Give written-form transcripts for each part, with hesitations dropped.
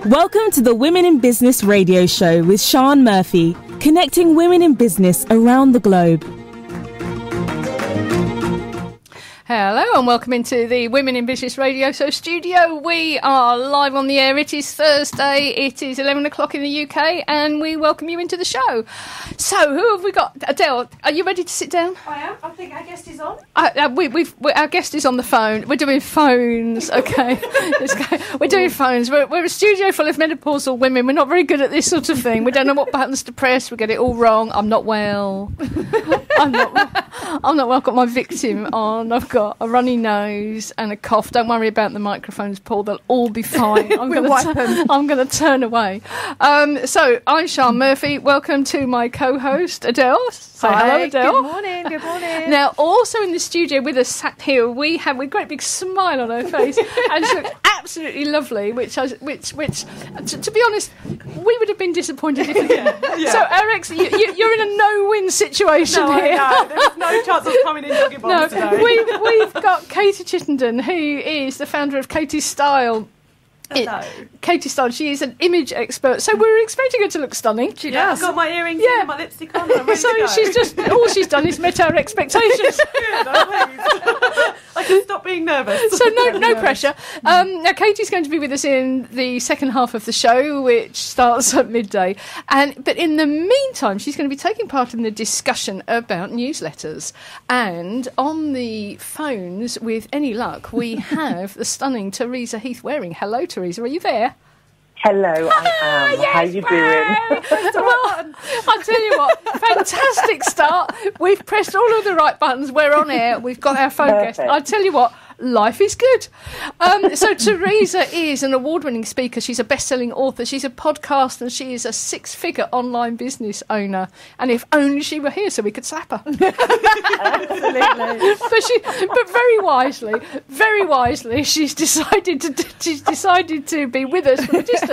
Welcome to the Women in Business radio show with Sian Murphy, connecting women in business around the globe. Hello and welcome into the Women in Business Radio Show studio. We are live on the air. It is Thursday. It is 11 o'clock in the UK and we welcome you into the show. So who have we got? Adele, are you ready to sit down? I am. I think our guest is on. Our guest is on the phone. We're doing phones, okay? We're doing phones. We're a studio full of menopausal women. We're not very good at this sort of thing. We don't know what buttons to press. We get it all wrong. I'm not well. I'm not well. I've got my victim on. I've got a runny nose and a cough. Don't worry about the microphones, Paul. They'll all be fine. I'm going to turn away. So I'm Sian Murphy. Welcome to my co-host Adele. Say hello, Adele. Good morning. Good morning. Now, also in the studio with us sat here, we have a great big smile on her face, and she looks absolutely lovely. Which, to be honest, we would have been disappointed if it didn't. Yeah. So, Eric, you're in a no-win situation here. There's no chance of coming in jogging bombs today. We've got Katie Chittenden, who is the founder of Katie Style. Hello. Katie Style, she is an image expert, so we're expecting her to look stunning. She does. I've got my earrings and my lipstick on. I'm ready to go. All she's done is met our expectations. Good, I'm pleased. I can stop being nervous. So no pressure. Now Katie's going to be with us in the second half of the show, which starts at midday. But in the meantime, she's going to be taking part in the discussion about newsletters. And on the phones, with any luck, we have the stunning Teresa Heath-Waring. Hello, Teresa, are you there? Hello, I am. Yes, how you doing? Well, I'll tell you what, fantastic start. We've pressed all of the right buttons. We're on air. We've got our phone guest. I'll tell you what, life is good. So Teresa is an award-winning speaker. She's a best-selling author. She's a podcast, and she is a six-figure online business owner. And if only she were here so we could slap her. Absolutely. But very wisely, she's decided to be with us from a distance.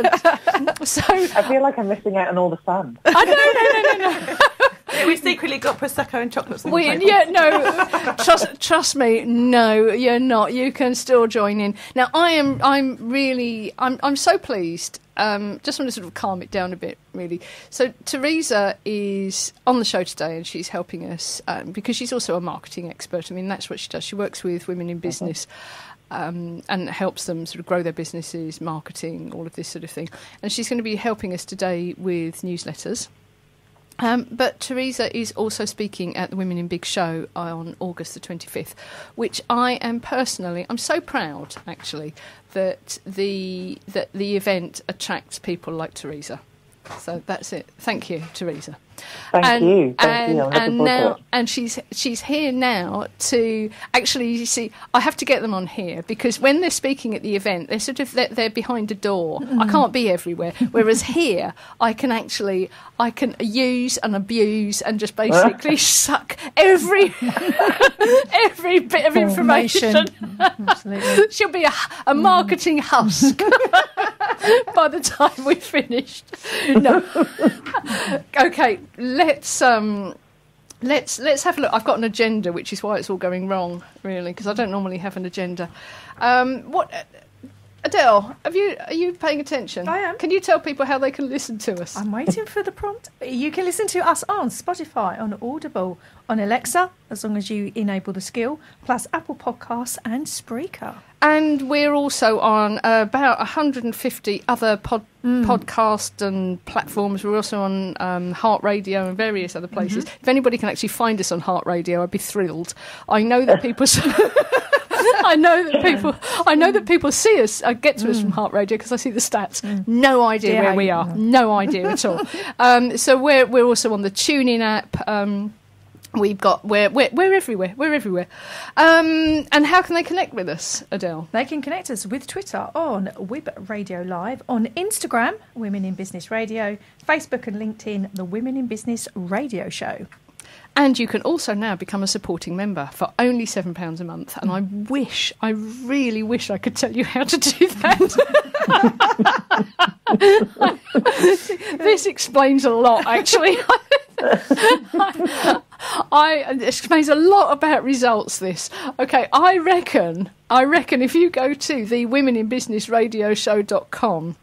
So I feel like I'm missing out on all the fun. No. We secretly got Prosecco and chocolates on the table. Yeah, no. Trust me, no, you're not. You can still join in. Now, I'm so pleased. Just want to sort of calm it down a bit, really. So Teresa is on the show today, and she's helping us because she's also a marketing expert. I mean, that's what she does. She works with women in business. And helps them sort of grow their businesses, marketing, all of this sort of thing. And she's going to be helping us today with newsletters. But Teresa is also speaking at the Women in Big show on August the 25th, which I'm so proud, actually, that the event attracts people like Teresa. So that's it. Thank you, Teresa. Thank you. And she's here now to actually, you see, I have to get them on here because when they're speaking at the event, they're behind a door. I can't be everywhere. Whereas here, I can use and abuse and just basically suck every bit of information. Absolutely. She'll be a marketing husk by the time we've finished. No. Okay. Let's have a look. I've got an agenda, which is why it's all going wrong, really, because I don't normally have an agenda. Adele, are you paying attention? I am. Can you tell people how they can listen to us? I'm waiting for the prompt. You can listen to us on Spotify, on Audible, on Alexa, as long as you enable the skill, plus Apple Podcasts and Spreaker. And we're also on about 150 other podcasts and platforms. We're also on Heart Radio and various other places. If anybody can actually find us on Heart Radio, I'd be thrilled. I know that people... I know that people see us, get to us from Heart Radio because I see the stats. No idea where we are. No idea at all. So we're also on the TuneIn app. We're everywhere. We're everywhere. And how can they connect with us, Adele? They can connect us with Twitter on WIB Radio Live, on Instagram, Women in Business Radio, Facebook and LinkedIn, The Women in Business Radio Show. And you can also now become a supporting member for only £7 a month. And I really wish I could tell you how to do that. This explains a lot, actually. It explains a lot about results, this. Okay, I reckon if you go to the womeninbusinessradioshow.com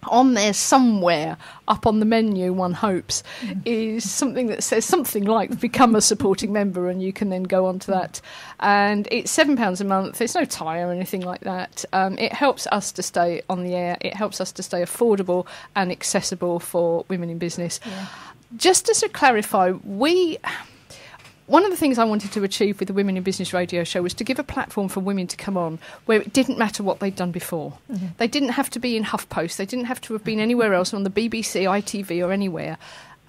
on there somewhere up on the menu, one hopes, is something that says something like become a supporting member, and you can then go on to that. And it's £7 a month. There's no tie or anything like that. It helps us to stay on the air. It helps us to stay affordable and accessible for women in business. Yeah. Just to clarify, one of the things I wanted to achieve with the Women in Business radio show was to give a platform for women to come on where it didn't matter what they'd done before. Mm-hmm. They didn't have to be in HuffPost. They didn't have to have been anywhere else on the BBC, ITV or anywhere.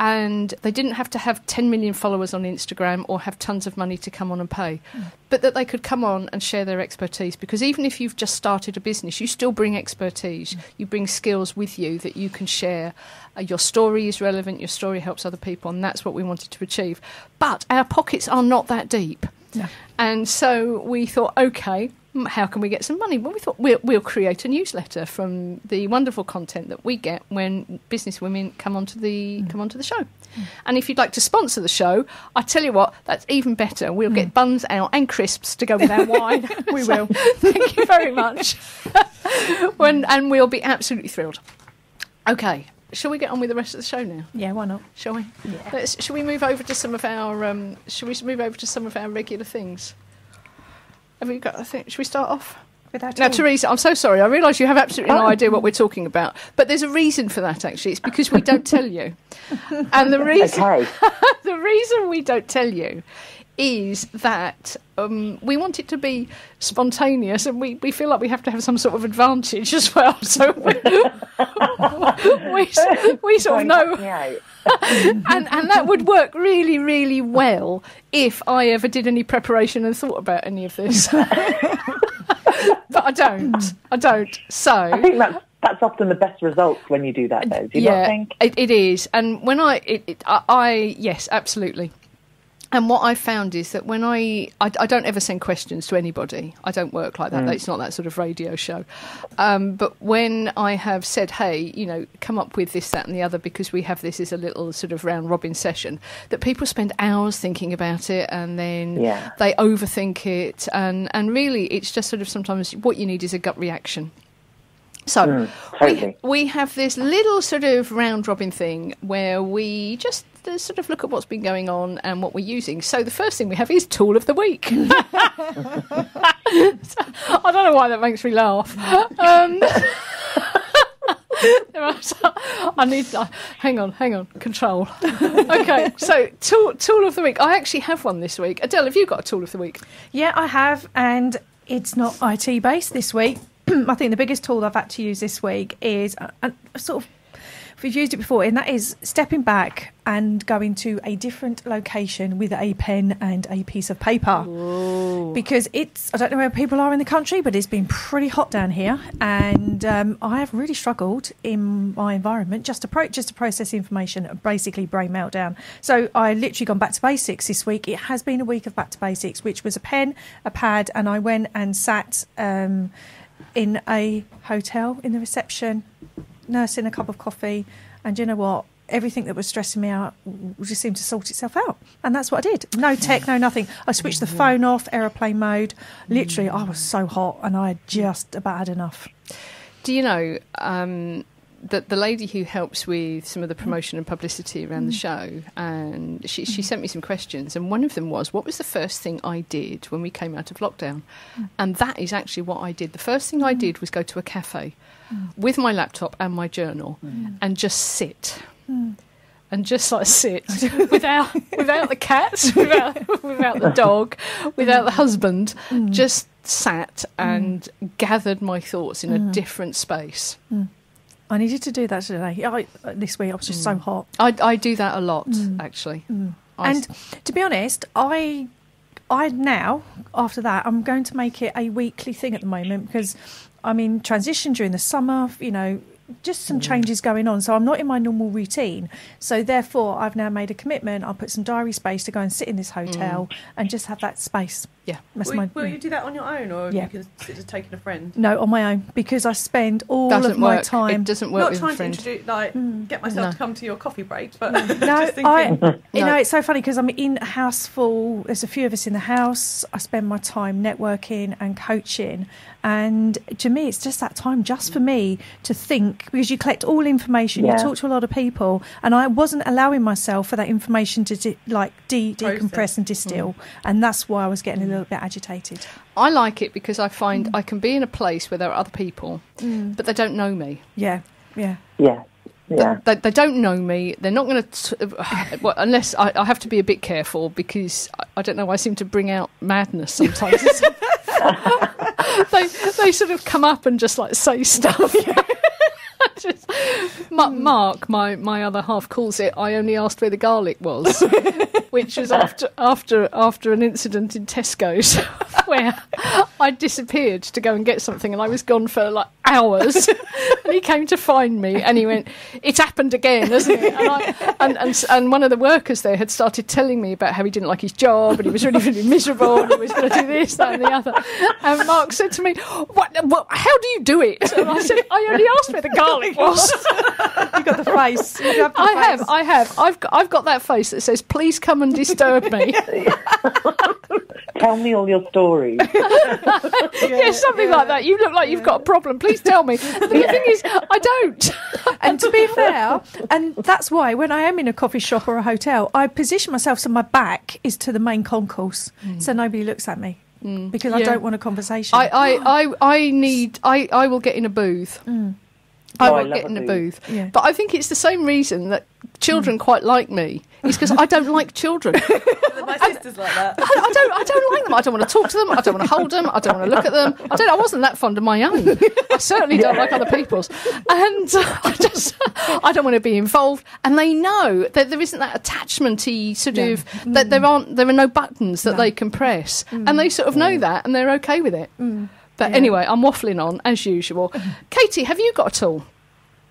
And they didn't have to have 10 million followers on Instagram or have tons of money to come on and pay. But that they could come on and share their expertise. Because even if you've just started a business, you still bring expertise. You bring skills with you that you can share. Your story is relevant. Your story helps other people. And that's what we wanted to achieve. But our pockets are not that deep. No. And so we thought, OK, how can we get some money? Well, we thought we'll create a newsletter from the wonderful content that we get when business women come onto the show. And if you'd like to sponsor the show, I tell you what, that's even better. We'll get buns out and crisps to go with our wine. We will. Thank you very much. And we'll be absolutely thrilled. Okay. Shall we get on with the rest of the show now? Yeah, why not? Shall we? Yeah. Shall we move over to some of our regular things? Have we got? Should we start off? Now, Teresa, I'm so sorry. I realise you have absolutely no idea what we're talking about, but there's a reason for that. Actually, it's because we don't tell you. And the reason the reason we don't tell you is that we want it to be spontaneous, and we feel like we have to have some sort of advantage as well. So we sort of know, and that would work really, really well if I ever did any preparation and thought about any of this. But I don't. So I think that's often the best results when you do that, though. Do you not think? It is. And when I yes, absolutely. And what I found is that when I don't ever send questions to anybody. I don't work like that. It's not that sort of radio show. But when I have said, hey, come up with this, that and the other, because we have this as a little sort of round robin session, that people spend hours thinking about it, and then they overthink it. And really, it's just sort of sometimes what you need is a gut reaction. So totally. we have this little sort of round robin thing where we just sort of look at what's been going on and what we're using. So the first thing we have is Tool of the Week. So, I don't know why that makes me laugh. Hang on, control. Okay, so tool of the Week. I actually have one this week. Adele, have you got a Tool of the Week? Yeah, I have, and it's not IT based this week. I think the biggest tool I've had to use this week is a sort of, we've used it before, and that is stepping back and going to a different location with a pen and a piece of paper. Ooh. Because I don't know where people are in the country, but it's been pretty hot down here, and I have really struggled in my environment just to process information, basically brain meltdown. So I literally gone back to basics this week. It has been a week of back to basics, which was a pen, a pad, and I went and sat in a hotel in the reception, nursing a cup of coffee, and you know what? Everything that was stressing me out just seemed to sort itself out. And that's what I did. No tech, no nothing. I switched the phone off, aeroplane mode. Literally, I was so hot and I had just about had enough. Do you know the lady who helps with some of the promotion and publicity around the show, and she sent me some questions, and one of them was, what was the first thing I did when we came out of lockdown? And that is actually what I did. The first thing I did was go to a cafe with my laptop and my journal and just sit. And just like sit without the cats, without the dog, without the husband, just sat and gathered my thoughts in a different space. I needed to do that today. This week I was just so hot. I do that a lot, actually. And to be honest, I now, after that, I'm going to make it a weekly thing at the moment, because I'm in transition during the summer, just some changes going on. So I'm not in my normal routine. So therefore, I've now made a commitment. I'll put some diary space to go and sit in this hotel and just have that space. Yeah. Will you do that on your own, or you can just taking a friend? No, on my own, because I spend all Doesn't of my work. time. It doesn't work Not with a trying to friend. introduce, get myself to come to your coffee break, but No, just thinking. it's so funny because I'm in a house full. There's a few of us in the house. I spend my time networking and coaching, and to me, it's just that time just for me to think, because you collect all information, you talk to a lot of people, and I wasn't allowing myself for that information to decompress and distill, and that's why I was getting a little bit agitated. I like it because I find I can be in a place where there are other people, but they don't know me. Yeah. They don't know me. They're not going to, unless I have to be a bit careful, because I don't know, I seem to bring out madness sometimes. they sort of come up and just like say stuff. Mark, my other half, calls it, I only asked where the garlic was, which was after an incident in Tesco's where I disappeared to go and get something, and I was gone for like hours, and he came to find me, and he went, "It's happened again, hasn't it?" And one of the workers there had started telling me about how he didn't like his job, and he was really, really miserable, and he was going to do this, that, and the other. And Mark said to me, "What? How do you do it?" And I said, "I only asked where the garlic was." You got the face. I have. I've got that face that says, "Please come and disturb me." Tell me all your stories. Something like that. You look like you've got a problem. Please tell me. But the thing is, I don't. And to be fair, and that's why when I am in a coffee shop or a hotel, I position myself so my back is to the main concourse, so nobody looks at me. Because I don't want a conversation. I will get in a booth. I won't get in a booth. Yeah. But I think it's the same reason that children quite like me. It's because I don't like children. My sister's like that. I don't like them. I don't want to talk to them. I don't want to hold them. I don't want to look at them. I wasn't that fond of my own. I certainly don't like other people's. And I don't want to be involved. And they know that there isn't that attachment-y sort of, that there are no buttons that they can press. And they sort of know that, and they're okay with it. But anyway, I'm waffling on, as usual. Katie, have you got a tool?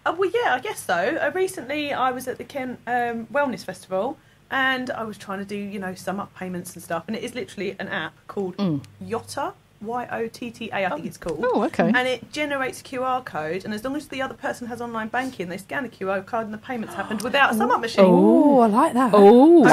Well, yeah, I guess so. Recently, I was at the Kent Wellness Festival, and I was trying to do, sum up payments and stuff. And it is literally an app called Yotta, Yotta, I think it's called. Oh, okay. And it generates a QR code, and as long as the other person has online banking, they scan the QR code and the payments happened without a sum-up machine. Oh, I like that. Oh,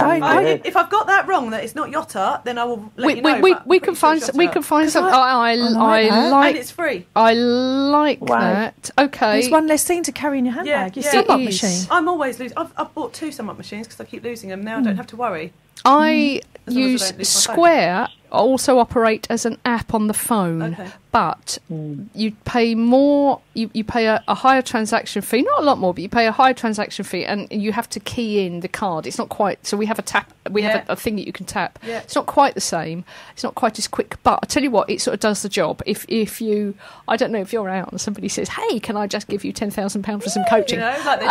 if I've got that wrong, that it's not Yotta, then I will let you know. We can find some. I like and it's free. I like that. Okay, it's one less thing to carry in your handbag. Your sum-up machine. I'm always losing. I've bought 2 sum-up machines because I keep losing them. Now I don't have to worry. I use Square. Also operate as an app on the phone, but you pay more. You pay a higher transaction fee, not a lot more, but you pay a higher transaction fee, and you have to key in the card. It's not quite. So we have a tap. We have a thing that you can tap. Yeah. It's not quite the same. It's not quite as quick, but I tell you what, it sort of does the job. If you, I don't know, if you're out and somebody says, "Hey, can I just give you £10,000 for some coaching?" Like you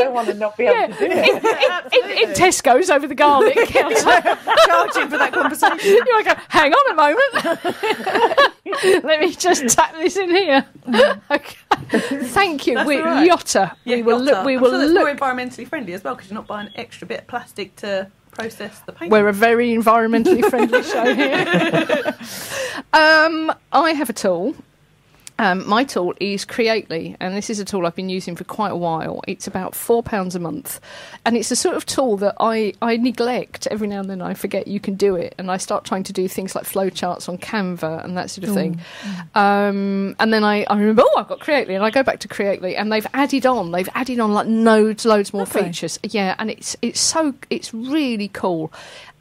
don't want to not be able to do it. In Tesco's over the garlic counter, charging for that conversation. You go, hang on a moment. Let me just tap this in here. Okay. Thank you. Yotta. Yeah, we will Yotta. look. We will look. look. More environmentally friendly as well, because you're not buying an extra bit of plastic to process the paint. We're a very environmentally friendly show here. I have a tool. My tool is Creately, and this is a tool I've been using for quite a while. It's about £4 a month, and it's a sort of tool that I neglect. Every now and then I forget you can do it, and I start trying to do things like flowcharts on Canva and that sort of thing. And then I remember, I've got Creately, and I go back to Creately, and they've added on like loads more features. Yeah, and it's really cool.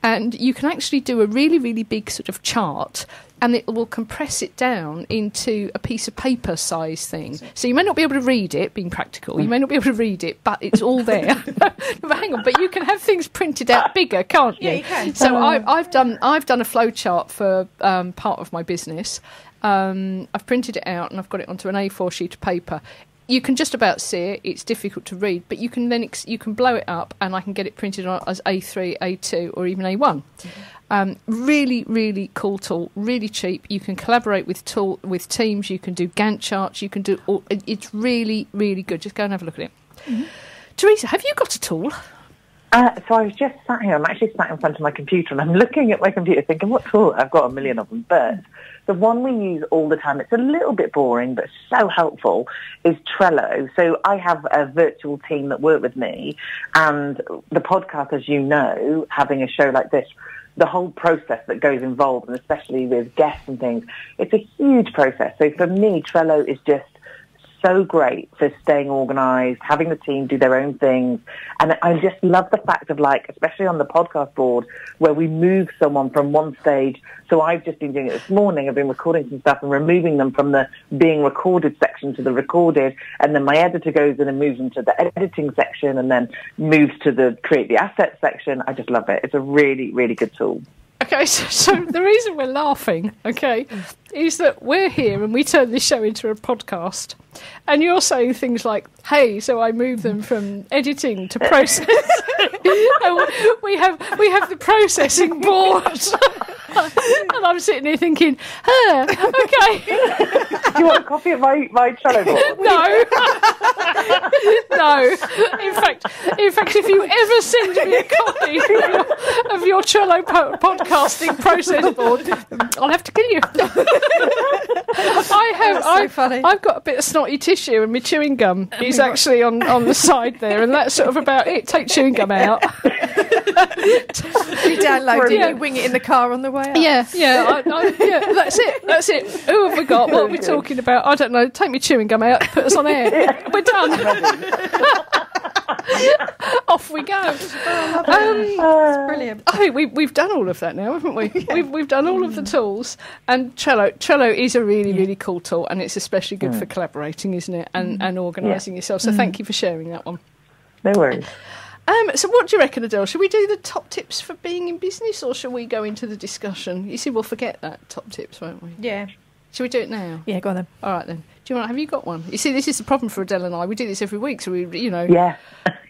And you can actually do a really, really big sort of chart, and it will compress it down into a piece of paper size thing. So you may not be able to read it, being practical. You may not be able to read it, but it's all there. But hang on, but you can have things printed out bigger, can't you? Yeah, you can. So I've done a flowchart for part of my business. I've printed it out and I've got it onto an A4 sheet of paper. You can just about see it. It's difficult to read, but you can then you can blow it up, and I can get it printed on as A3, A2, or even A1. Really, really cool tool. Really cheap. You can collaborate with teams. You can do Gantt charts. You can do. It's really, really good. Just go and have a look at it. Teresa, have you got a tool? So I was just sat here. I'm actually sat in front of my computer, and I'm looking at my computer thinking, what tool? I've got a million of them. But the one we use all the time, it's a little bit boring, but so helpful, is Trello. So I have a virtual team that work with me, and the podcast, as you know, having a show like this, the whole process that goes involved, and especially with guests and things, it's a huge process. So for me, Trello is just so great for staying organised, having the team do their own things. And I just love the fact of, like, especially on the podcast board, where we move someone from one stage. So I've just been doing it this morning. I've been recording some stuff and removing them from the being recorded section to the recorded. And then my editor goes in and moves them to the editing section and then moves to the create the assets section. I just love it. It's a really, really good tool. Okay, so the reason we're laughing, okay, is that we're here and we turn this show into a podcast, and you're saying things like, hey, so I move them from editing to process. we have the processing board. And I'm sitting here thinking, okay. Do you want a copy of my Trello board? No. In fact, if you ever send me a copy of your Trello podcasting process board, I'll have to kill you. I've got a bit of snotty tissue, and my chewing gum is actually on the side there, and that's sort of about it. Take chewing gum out. You download it, you wing it in the car on the way out. Yeah, that's it. Who have we got? What are we talking about? I don't know. Take me chewing gum out, put us on air. We're done. Off we go. It's brilliant. I think we've done all of that now, haven't we? We've done all of the tools, and Trello is a really, really cool tool, and it's especially good for collaborating, isn't it? And organising yourself. So thank you for sharing that one. No worries. So what do you reckon, Adele? Should we do the top tips for being in business, or shall we go into the discussion? You see, we'll forget that top tips, won't we? Yeah. Shall we do it now? Yeah, go on then. All right then. Have you got one? You see, this is the problem for Adele and I. We do this every week, so we're going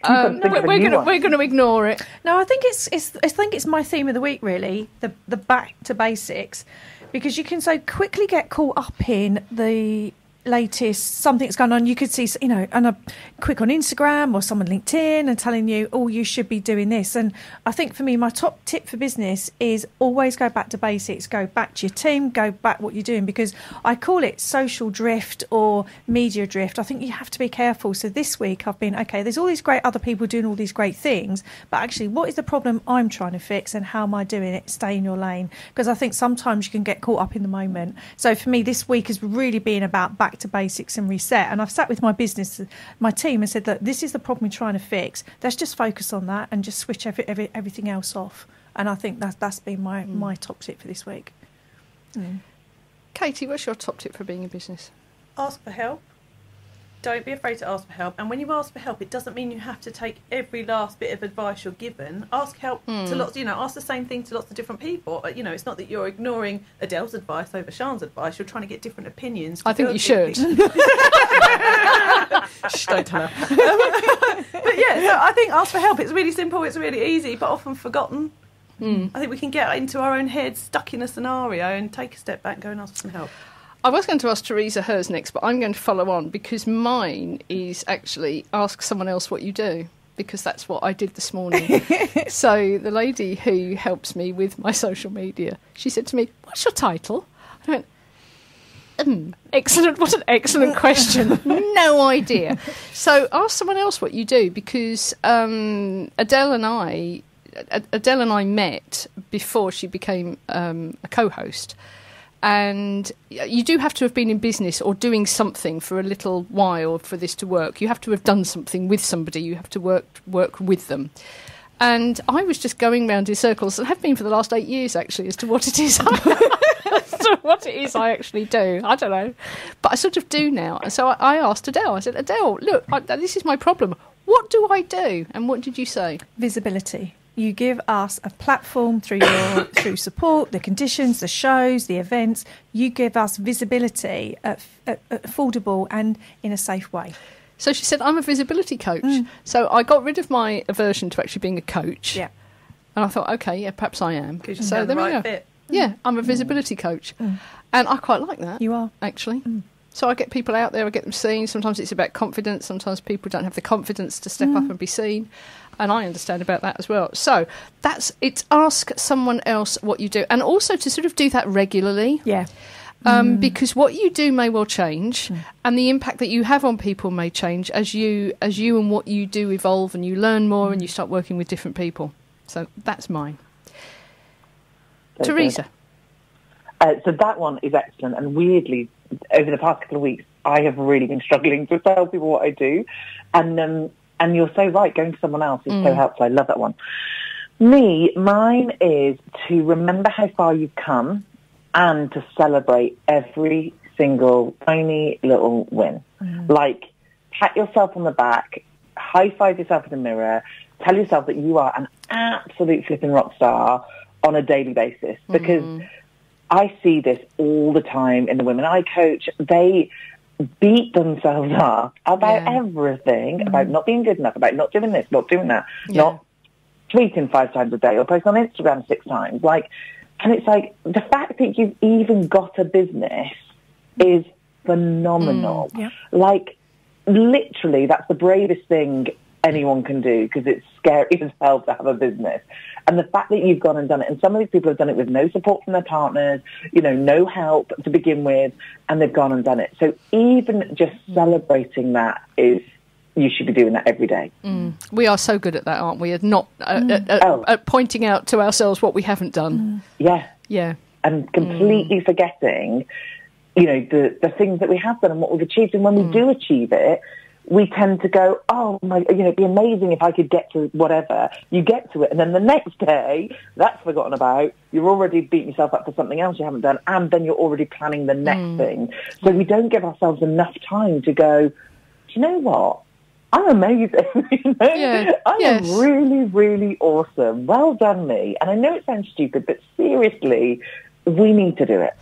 to ignore it. No, I think it's my theme of the week, really. The back to basics, because you can so quickly get caught up in the latest something's going on. You could see, and a quick on Instagram or someone LinkedIn and telling you, oh, you should be doing this. And I think for me, my top tip for business is always go back to basics, go back to your team, go back what you're doing, because I call it social drift or media drift. I think you have to be careful. So this week I've been, okay, there's all these great other people doing all these great things, but actually what is the problem I'm trying to fix and how am I doing it? Stay in your lane. Because I think sometimes you can get caught up in the moment. So for me, this week has really been about back to basics and reset. And I've sat with my team and said, look, this is the problem we're trying to fix. Let's just focus on that and just switch everything else off. And I think that's been my top tip for this week. Katie, what's your top tip for being in business? Ask for help. Don't be afraid to ask for help. And when you ask for help, it doesn't mean you have to take every last bit of advice you're given. Ask help to lots, ask the same thing to lots of different people. It's not that you're ignoring Adele's advice over Sian's advice. You're trying to get different opinions. I think you should. Shh, don't tell her. But yeah, so I think ask for help. It's really simple. It's really easy, but often forgotten. I think we can get into our own heads, stuck in a scenario, and take a step back and go and ask for some help. I was going to ask Teresa hers next, but I'm going to follow on because mine is actually ask someone else what you do, because that's what I did this morning. So the lady who helps me with my social media, she said to me, what's your title? I went, excellent. What an excellent question. No idea. So ask someone else what you do, because Adele and I met before she became a co-host. And you do have to have been in business or doing something for a little while for this to work. You have to have done something with somebody. You have to work with them. And I was just going round in circles, and have been for the last 8 years, actually, as to what it is. I actually do. I don't know. But I sort of do now. And so I asked Adele. I said, Adele, look, this is my problem. What do I do? And what did you say? Visibility. You give us a platform through support, the conditions, the shows, the events. You give us visibility, affordable and in a safe way. So she said, I'm a visibility coach. So I got rid of my aversion to actually being a coach. Yeah. And I thought, okay, yeah, perhaps I am. So there we go. Fit. Yeah, I'm a visibility coach. And I quite like that. You are. Actually. So I get people out there, I get them seen. Sometimes it's about confidence. Sometimes people don't have the confidence to step up and be seen. And I understand about that as well. So it's ask someone else what you do. And also to sort of do that regularly. Yeah. Because what you do may well change, and the impact that you have on people may change as you and what you do evolve, and you learn more and you start working with different people. So that's mine. Very Teresa. So that one is excellent. And weirdly, over the past couple of weeks, I have really been struggling to tell people what I do. And you're so right, going to someone else is so helpful. I love that one. Mine is to remember how far you've come and to celebrate every single tiny little win. Like, pat yourself on the back, high-five yourself in the mirror, tell yourself that you are an absolute flipping rock star on a daily basis. Because I see this all the time in the women I coach. They beat themselves up about everything, about not being good enough, about not doing this, not doing that, not tweeting 5 times a day or posting on Instagram 6 times. And it's like, the fact that you've even got a business is phenomenal. Like, literally, that's the bravest thing anyone can do, because it's scary as hell to have a business. And the fact that you've gone and done it, and some of these people have done it with no support from their partners, no help to begin with, and they've gone and done it. So even just celebrating that you should be doing that every day. We are so good at that, aren't we? At not at pointing out to ourselves what we haven't done. Yeah. And completely forgetting, the things that we have done and what we've achieved. And when we do achieve it, we tend to go, oh my, it'd be amazing if I could get to whatever. You get to it, and then the next day, that's forgotten about. You're already beating yourself up for something else you haven't done, and then you're already planning the next thing. So we don't give ourselves enough time to go, do you know what? I'm amazing. I am really, really awesome. Well done, me. And I know it sounds stupid, but seriously, we need to do it.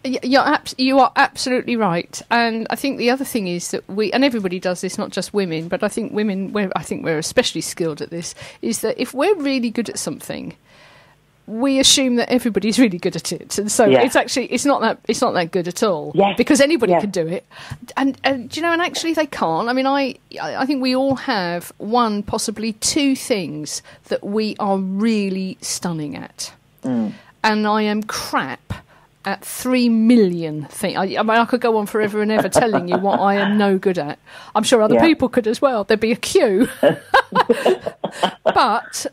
You are absolutely right. And I think the other thing is that and everybody does this, not just women, but I think women, I think we're especially skilled at this, is that if we're really good at something, we assume that everybody's really good at it, and so it's not that good at all. Because anybody can do it, and do you know? And actually, they can't. I mean, I think we all have one, possibly 2 things that we are really stunning at, and I am crap at 3 million things. I mean, I could go on forever and ever telling you what I am no good at. I'm sure other people could as well. There'd be a queue. But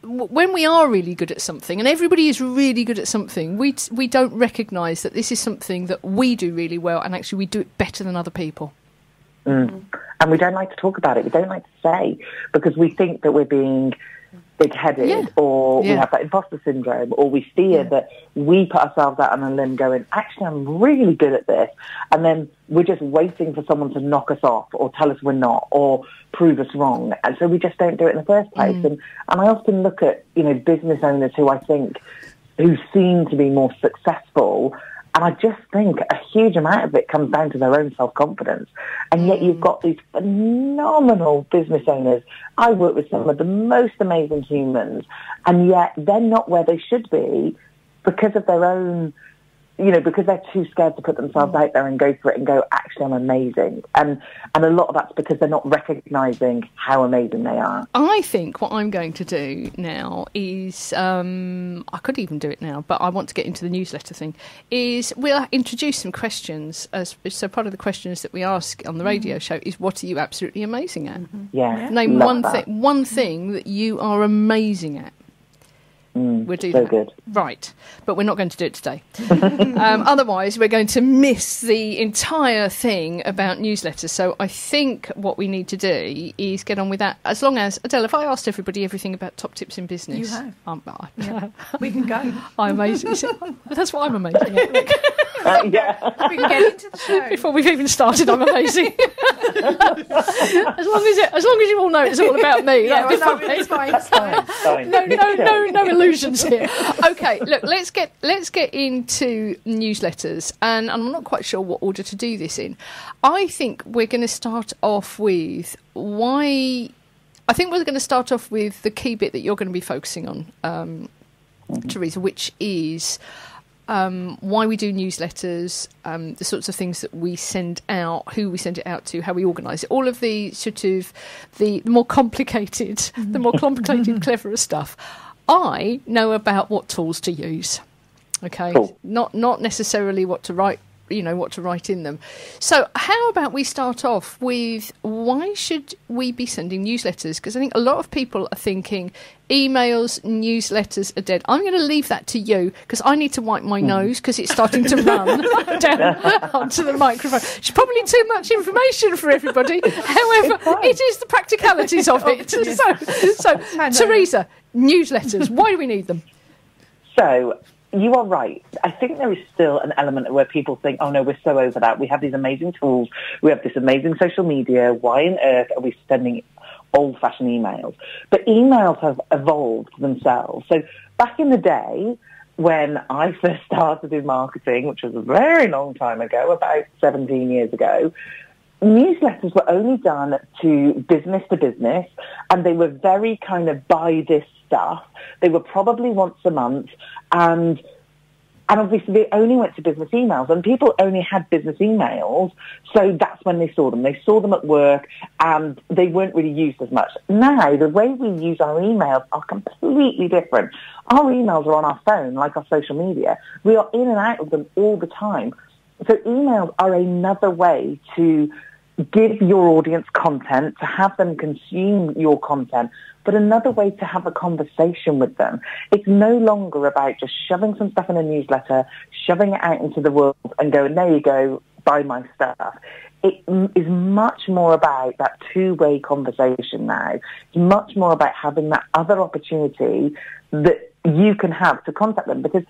when we are really good at something, and everybody is really good at something, we don't recognise that this is something that we do really well, and actually we do it better than other people. And we don't like to talk about it. We don't like to say, because we think that we're being big-headed, or we have that imposter syndrome, or we fear that we put ourselves out on a limb going, actually, I'm really good at this. And then we're just waiting for someone to knock us off or tell us we're not or prove us wrong. And so we just don't do it in the first place. And I often look at, business owners who seem to be more successful, and I just think a huge amount of it comes down to their own self-confidence. And yet you've got these phenomenal business owners. I work with some of the most amazing humans, and yet they're not where they should be because of their own, because they're too scared to put themselves out there and go for it and go, actually, I'm amazing. And a lot of that's because they're not recognising how amazing they are. I think what I'm going to do now is, I could even do it now, but I want to get into the newsletter thing, is we'll introduce some questions. So part of the questions that we ask on the radio show is, what are you absolutely amazing at? Name one thing that you are amazing at. We'll do that. Good. Right, but we're not going to do it today. Otherwise, we're going to miss the entire thing about newsletters. So I think what we need to do is get on with that. As long as, Adele, if I asked everybody everything about top tips in business... You have. We can go. I'm amazing. That's what I'm amazing at. We can get into the show. Before we've even started, I'm amazing. as long as you all know it's all about me. It's fine. No illusions here. Okay, look, let's get into newsletters, and I'm not quite sure what order to do this in. I think we're going to start off with the key bit that you're going to be focusing on, Teresa, which is why we do newsletters, the sorts of things that we send out, who we send it out to, how we organise it, all of the sort of the more complicated, cleverer stuff. I know about what tools to use. Okay, cool. Not necessarily what to write. What to write in them. So how about we start off with why should we be sending newsletters? Because I think a lot of people are thinking emails, newsletters are dead. I'm going to leave that to you because I need to wipe my nose because it's starting to run down onto the microphone. It's probably too much information for everybody. However, it is the practicalities of it. So Teresa, newsletters, why do we need them? So, you are right. I think there is still an element where people think, oh no, we're so over that. We have these amazing tools. We have this amazing social media. Why on earth are we sending old-fashioned emails? But emails have evolved themselves. So back in the day, when I first started in marketing, which was a very long time ago, about 17 years ago, newsletters were only done to business, and they were very kind of buy this stuff. They were probably once a month, and obviously they only went to business emails, and people only had business emails, so that's when they saw them. They saw them at work, and they weren't really used as much. Now, the way we use our emails are completely different. Our emails are on our phone, like our social media. We are in and out of them all the time. So emails are another way to give your audience content, to have them consume your content, but another way to have a conversation with them. It's no longer about just shoving some stuff in a newsletter, shoving it out into the world and going, there you go, buy my stuff. It is much more about that two-way conversation now. It's much more about having that other opportunity that you can have to contact them, because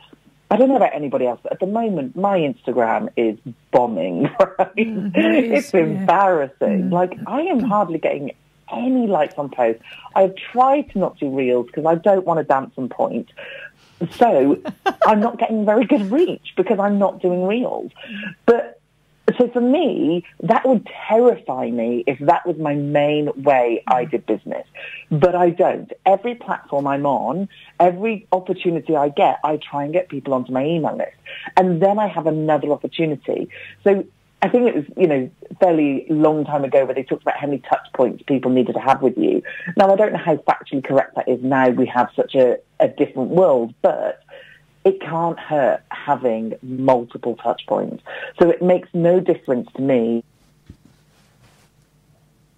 I don't know about anybody else, but at the moment, my Instagram is bombing, right? It's embarrassing. Like, I am hardly getting any likes on posts. I've tried to not do reels because I don't want to dance on point. So I'm not getting very good reach because I'm not doing reels. But so for me, that would terrify me if that was my main way I did business. But I don't. Every platform I'm on, every opportunity I get, I try and get people onto my email list. And then I have another opportunity. So I think it was, fairly long time ago where they talked about how many touch points people needed to have with you. Now, I don't know how factually correct that is now. We have such a different world, but it can't hurt having multiple touch points. So it makes no difference to me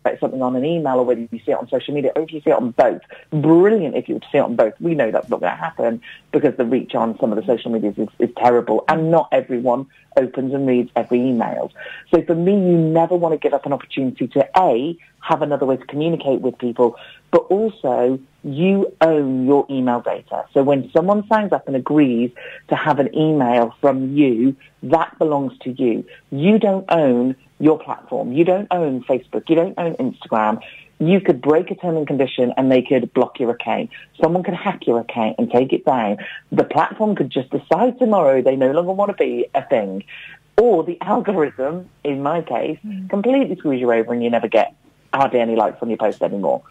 about something on an email or whether you see it on social media or if you see it on both. Brilliant if you were to see it on both. We know that's not going to happen because the reach on some of the social medias is terrible, and not everyone opens and reads every email. So for me, you never want to give up an opportunity to A, have another way to communicate with people, but also you own your email data. So when someone signs up and agrees to have an email from you, that belongs to you. You don't own your platform. You don't own Facebook. You don't own Instagram. You could break a term and condition and they could block your account. Someone could hack your account and take it down. The platform could just decide tomorrow they no longer want to be a thing. Or the algorithm, in my case, completely screws you over and you never get hardly any likes on your post anymore.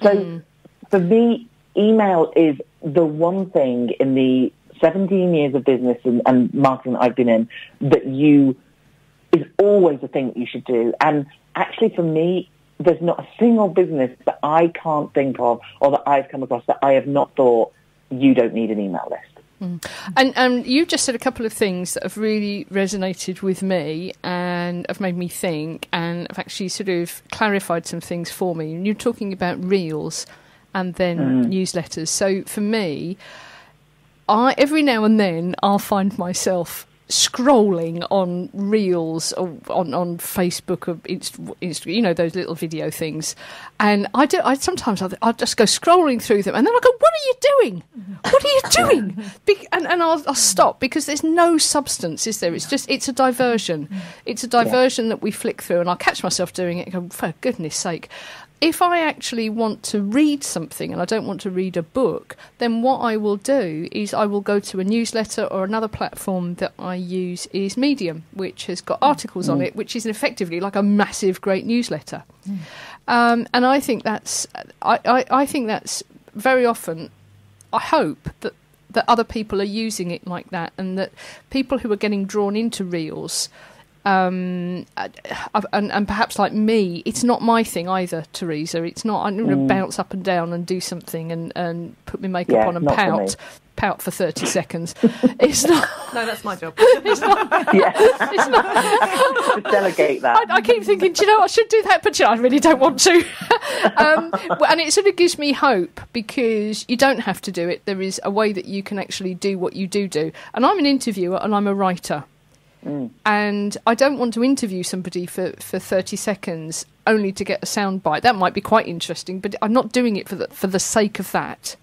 So for me, email is the one thing in the 17 years of business and marketing that I've been in that is always a thing that you should do. And actually for me, there's not a single business that I can't think of or that I've come across that I have not thought, you don't need an email list. And you've just said a couple of things that have really resonated with me and have made me think and have actually sort of clarified some things for me. And you're talking about reels and then newsletters. So for me, every now and then I'll find myself scrolling on reels or on Facebook or Instagram, those little video things, and sometimes I'll just go scrolling through them, and then I go, "What are you doing? What are you doing?" And I'll stop because there's no substance, is there? It's a diversion. It's a diversion that we flick through, and I'll catch myself doing it and go, "For goodness sake." If I actually want to read something and I don't want to read a book, then what I will do is I will go to a newsletter, or another platform that I use is Medium, which has got articles on it, which is effectively like a massive, great newsletter. And I think that's very often, I hope that that other people are using it like that, and that people who are getting drawn into Reels, and perhaps like me, it's not my thing either, Teresa. It's not. I'm going to bounce up and down and do something and put my makeup on and pout for 30 seconds. It's not. No, that's my job. It's not. It's not. Delegate that. I keep thinking, do you know, I should do that, but I really don't want to. And it sort of gives me hope, because you don't have to do it. There is a way that you can actually do what you do. And I'm an interviewer and I'm a writer. And I don't want to interview somebody for 30 seconds only to get a soundbite. That might be quite interesting, but I'm not doing it for the sake of that.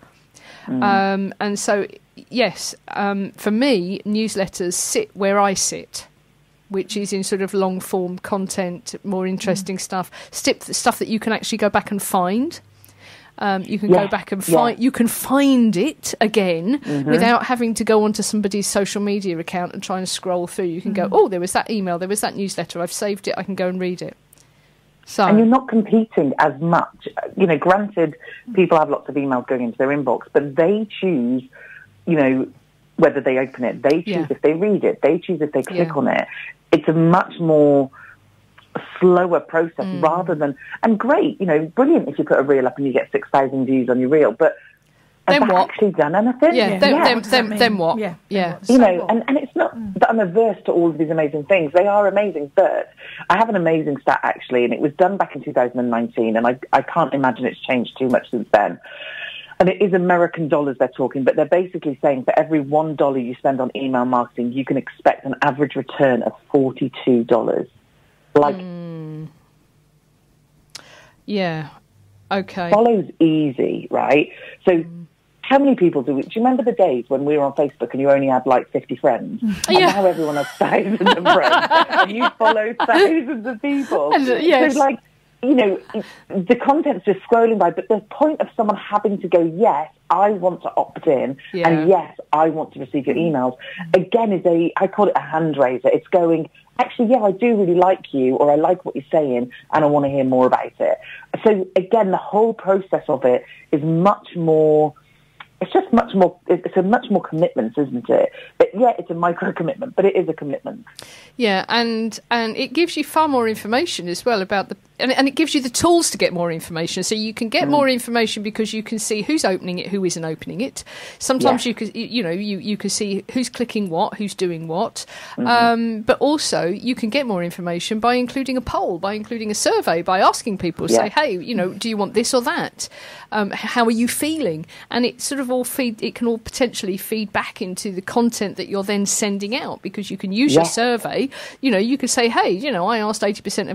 And so, yes, for me, newsletters sit where I sit, which is in sort of long-form content, more interesting stuff that you can actually go back and find. You can go back and find. You can find it again without having to go onto somebody's social media account and try and scroll through. You can go, oh, there was that email, there was that newsletter. I've saved it. I can go and read it. So, and you're not competing as much. You know, granted, people have lots of emails going into their inbox, but they choose, you know, whether they open it. They choose if they read it. They choose if they click on it. It's a much more slower process rather than, and great, you know, brilliant if you put a reel up and you get 6,000 views on your reel, but has that actually done anything? Then what? Yeah. You know, and it's not that I'm averse to all of these amazing things. They are amazing, but I have an amazing stat actually, and it was done back in 2019, and I can't imagine it's changed too much since then. And it is American dollars they're talking, but they're basically saying for every $1 you spend on email marketing, you can expect an average return of $42. Like, yeah, okay. Follows easy, right? So how many people do you remember the days when we were on Facebook and you only had like 50 friends? And now everyone has thousands of friends and you follow thousands of people. And, so like, you know, the content's just scrolling by, but the point of someone having to go, yes, I want to opt in, and yes, I want to receive your emails, again, I call it a hand raiser. It's going, actually, I do really like you, or I like what you're saying, and I want to hear more about it. So again, the whole process of it is much more, it's a much more commitment, isn't it? But it's a micro commitment, but it is a commitment. Yeah, and it gives you far more information as well about and it gives you the tools to get more information. So you can get more information because you can see who's opening it, who isn't opening it. Sometimes you can, you can see who's clicking what, who's doing what. But also you can get more information by including a poll, by including a survey, by asking people, say, hey, do you want this or that? How are you feeling? And it sort of it can all potentially feed back into the content that you're then sending out, because you can use your survey. You could say, hey, I asked 80%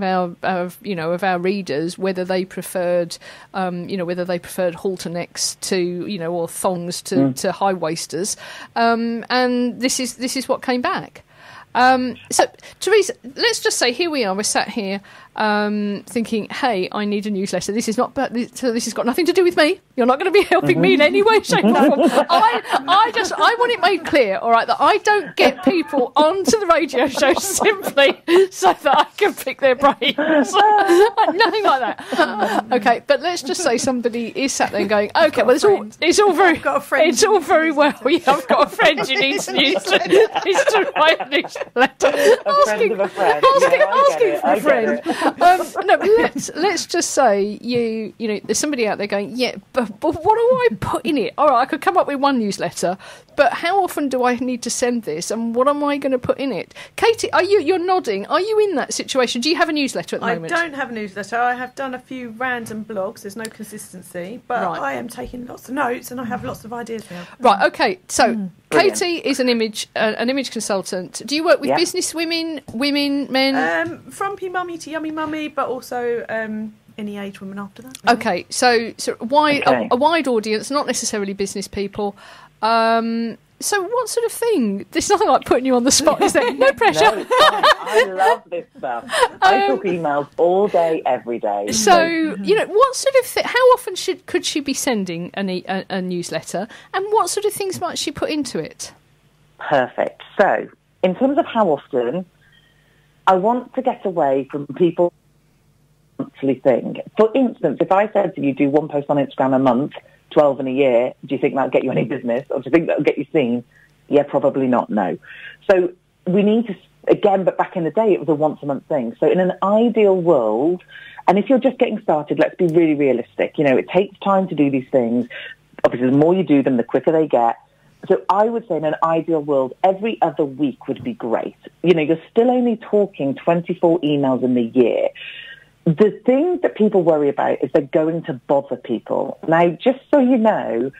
of our readers whether they preferred, halter necks to, or thongs to high waisters, and this is what came back. So, Teresa, let's just say here we are. We're sat here thinking, hey, I need a newsletter. This has got nothing to do with me. You're not going to be helping me in any way, shape, or form. I want it made clear, all right, that I don't get people onto the radio show simply so that I can pick their brains. Nothing like that. Okay, but let's just say somebody is sat there going, okay, well, it's all very well. Yeah, I've got a friend who needs to write a newsletter. Friend of a friend. Asking for a friend. No, but let's just say there's somebody out there going, but what do I put in it? All right, I could come up with one newsletter, but how often do I need to send this, and what am I going to put in it? Katie, you're nodding. Are you in that situation? Do you have a newsletter at the moment? I don't have a newsletter. I have done a few random blogs. There's no consistency, but I am taking lots of notes and I have lots of ideas now. Right. Okay. So Katie is an image consultant. Do you work with business women, men? From P-Mummy to Yummy Mummy, but also any age women after that. Really. Okay, so a wide audience, not necessarily business people. So what sort of thing? There's nothing like putting you on the spot, is there? No pressure. No, I love this stuff. I talk emails all day, every day. So, what sort of how often could she be sending a newsletter, and what sort of things might she put into it? Perfect. So, in terms of how often, I want to get away from people monthly thing. For instance, if I said to you, do one post on Instagram a month, 12 in a year, do you think that'll get you any business? Or do you think that'll get you seen? Yeah, probably not, no. So we need to, again, but back in the day, it was a once-a-month thing. So in an ideal world, and if you're just getting started, let's be really realistic. You know, it takes time to do these things. Obviously, the more you do them, the quicker they get. So I would say in an ideal world, every other week would be great. You know, you're still only talking 24 emails in the year. The thing that people worry about is they're going to bother people. Now, just so you know,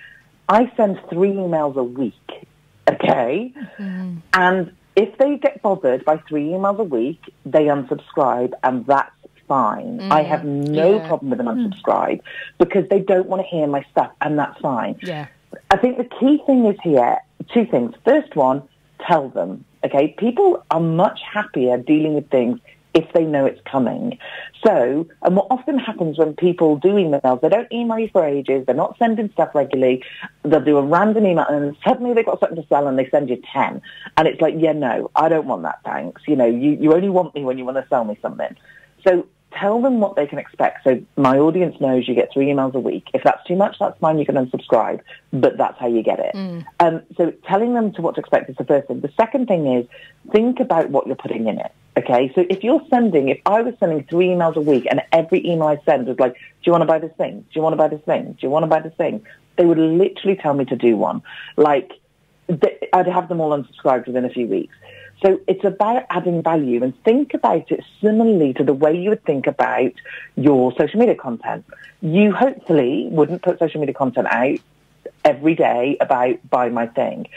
I send 3 emails a week, okay? Mm-hmm. And if they get bothered by 3 emails a week, they unsubscribe, and that's fine. I have no problem with them unsubscribe because they don't want to hear my stuff, and that's fine. Yeah. I think the key thing is here, 2 things. First one, tell them, okay? People are much happier dealing with things if they know it's coming. So, and what often happens when people do emails, they don't email you for ages, they're not sending stuff regularly, they'll do a random email and suddenly they've got something to sell and they send you 10. And it's like, yeah, no, I don't want that, thanks. You know, you only want me when you want to sell me something. So tell them what they can expect. So my audience knows you get 3 emails a week. If that's too much, that's fine, you can unsubscribe, but that's how you get it. So telling them to what to expect is the first thing. The second thing is think about what you're putting in it. Okay, so if I was sending 3 emails a week and every email I send was like, do you want to buy this thing? Do you want to buy this thing? Do you want to buy this thing? They would literally tell me to do one. Like, I'd have them all unsubscribed within a few weeks. So it's about adding value, and think about it similarly to the way you would think about your social media content. You hopefully wouldn't put social media content out every day about buy my thing.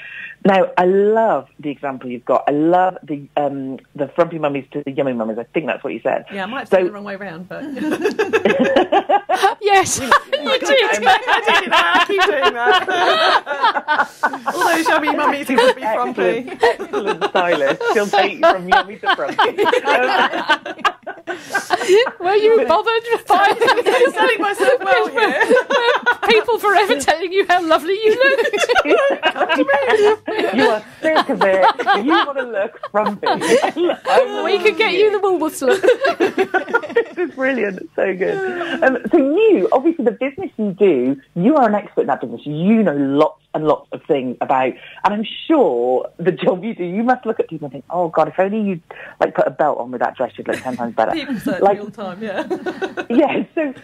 Now, I love the example you've got. I love the frumpy mummies to the yummy mummies. I think that's what you said. Yeah, I might have said it the wrong way round, but... Yes, you did. I keep doing that. All those yummy mummies who would be frumpy. Excellent stylist. She'll take you from yummy to frumpy. Were you bothered by selling myself well here? People forever telling you how lovely you look. Come to me. You are sick of it. You want to look frumpy. We could get you the Woolworths look. This is brilliant. So good. So you, obviously the business you do, you are an expert in that business. You know lots and lots of things about, and I'm sure the job you do, you must look at people and think, oh God, if only you'd like put a belt on with that dress, you'd look 10 times better. People say it all the time, yeah. Yeah, so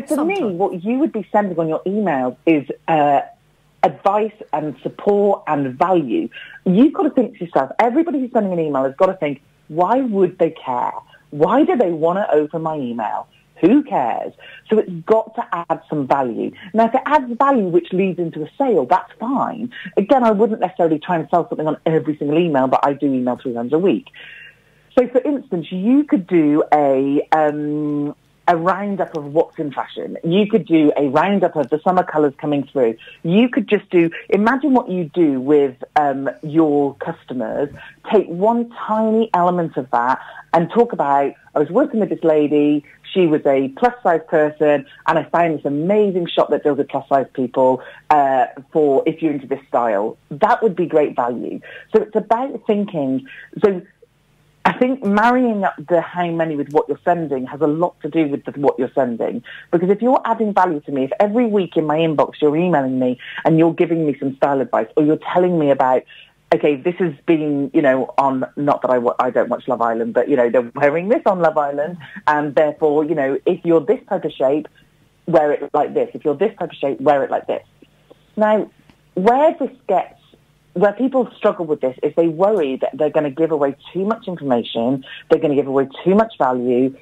for me, what you would be sending on your emails is advice and support and value. You've got to think to yourself, everybody who's sending an email has got to think, why would they care? Why do they want to open my email? Who cares? So it's got to add some value. Now, if it adds value which leads into a sale, that's fine. Again, I wouldn't necessarily try and sell something on every single email, but I do email 3 times a week. So, for instance, you could do a roundup of what's in fashion. You could do a roundup of the summer colours coming through. You could just imagine what you do with your customers, take one tiny element of that and talk about, I was working with this lady, she was a plus-size person, and I found this amazing shop that deals with plus-size people for if you're into this style. That would be great value. So it's about thinking, so I think marrying up the how many with what you're sending has a lot to do with what you're sending. Because if you're adding value to me, if every week in my inbox you're emailing me and you're giving me some style advice, or you're telling me about, okay, this has been, on, not that I don't watch Love Island, but, they're wearing this on Love Island, and therefore, if you're this type of shape, wear it like this. If you're this type of shape, wear it like this. Now, where people struggle with this is they worry that they're going to give away too much information, they're going to give away too much value,